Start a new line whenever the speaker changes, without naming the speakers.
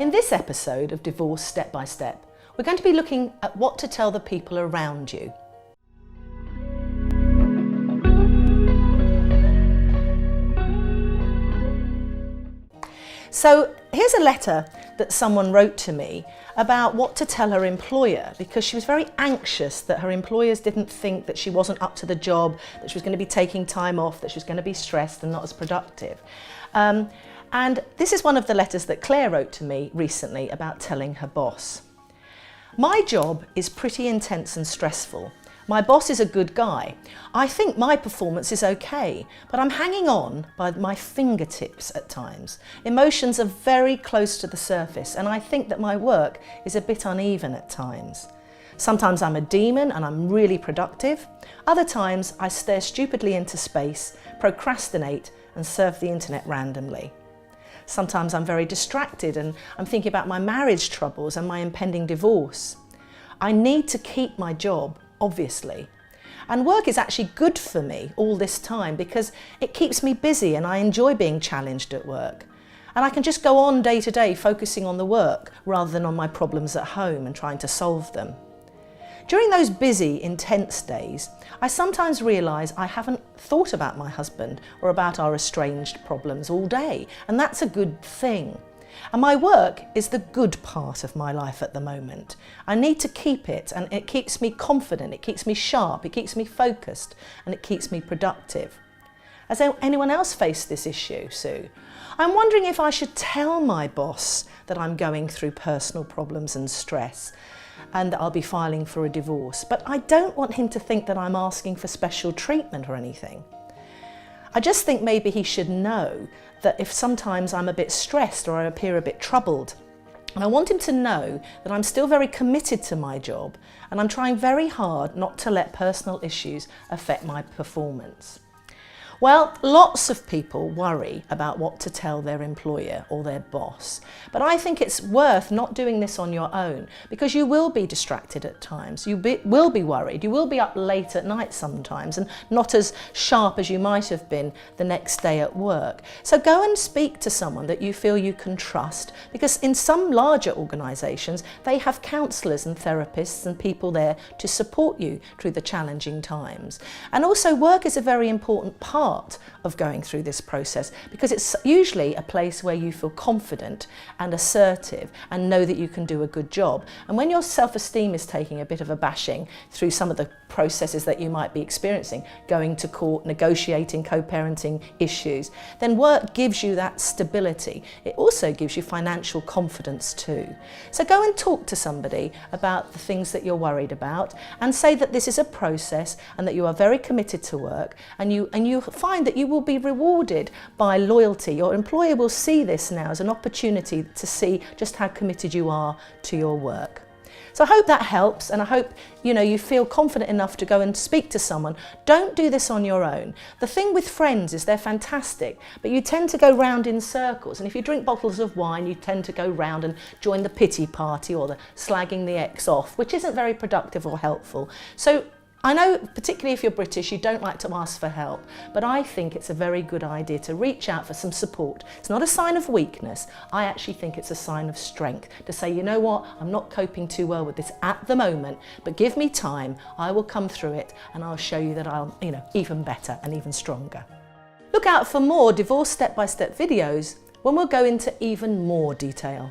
In this episode of Divorce Step by Step, we're going to be looking at what to tell the people around you. So here's a letter that someone wrote to me about what to tell her employer, because she was very anxious that her employers didn't think that she wasn't up to the job, that she was going to be taking time off, that she was going to be stressed and not as productive. And this is one of the letters that Claire wrote to me recently about telling her boss. My job is pretty intense and stressful. My boss is a good guy. I think my performance is okay, but I'm hanging on by my fingertips at times. Emotions are very close to the surface, and I think that my work is a bit uneven at times. Sometimes I'm a demon and I'm really productive. Other times I stare stupidly into space, procrastinate and surf the internet randomly. Sometimes I'm very distracted and I'm thinking about my marriage troubles and my impending divorce. I need to keep my job, obviously. And work is actually good for me all this time because it keeps me busy and I enjoy being challenged at work. And I can just go on day to day focusing on the work rather than on my problems at home and trying to solve them. During those busy, intense days, I sometimes realise I haven't thought about my husband or about our estranged problems all day, and that's a good thing. And my work is the good part of my life at the moment. I need to keep it, and it keeps me confident, it keeps me sharp, it keeps me focused, and it keeps me productive. Has anyone else faced this issue, Sue? I'm wondering if I should tell my boss that I'm going through personal problems and stress, and that I'll be filing for a divorce, but I don't want him to think that I'm asking for special treatment or anything. I just think maybe he should know that if sometimes I'm a bit stressed or I appear a bit troubled, and I want him to know that I'm still very committed to my job and I'm trying very hard not to let personal issues affect my performance. Well, lots of people worry about what to tell their employer or their boss, but I think it's worth not doing this on your own because you will be distracted at times, you will be worried, you will be up late at night sometimes and not as sharp as you might have been the next day at work. So go and speak to someone that you feel you can trust, because in some larger organisations they have counsellors and therapists and people there to support you through the challenging times. And also work is a very important part of going through this process because it's usually a place where you feel confident and assertive and know that you can do a good job. And when your self-esteem is taking a bit of a bashing through some of the processes that you might be experiencing, going to court, negotiating, co-parenting issues, then work gives you that stability. It also gives you financial confidence too. So go and talk to somebody about the things that you're worried about and say that this is a process and that you are very committed to work, and you find that you will be rewarded by loyalty. Your employer will see this now as an opportunity to see just how committed you are to your work. So I hope that helps, and I hope you feel confident enough to go and speak to someone. Don't do this on your own. The thing with friends is they're fantastic, but you tend to go round in circles, and if you drink bottles of wine you tend to go round and join the pity party or the slagging the ex off, which isn't very productive or helpful. So I know, particularly if you're British, you don't like to ask for help, but I think it's a very good idea to reach out for some support. It's not a sign of weakness. I actually think it's a sign of strength to say, you know what, I'm not coping too well with this at the moment, but give me time, I will come through it and I'll show you that I'm, even better and even stronger. Look out for more Divorce Step by Step videos when we'll go into even more detail.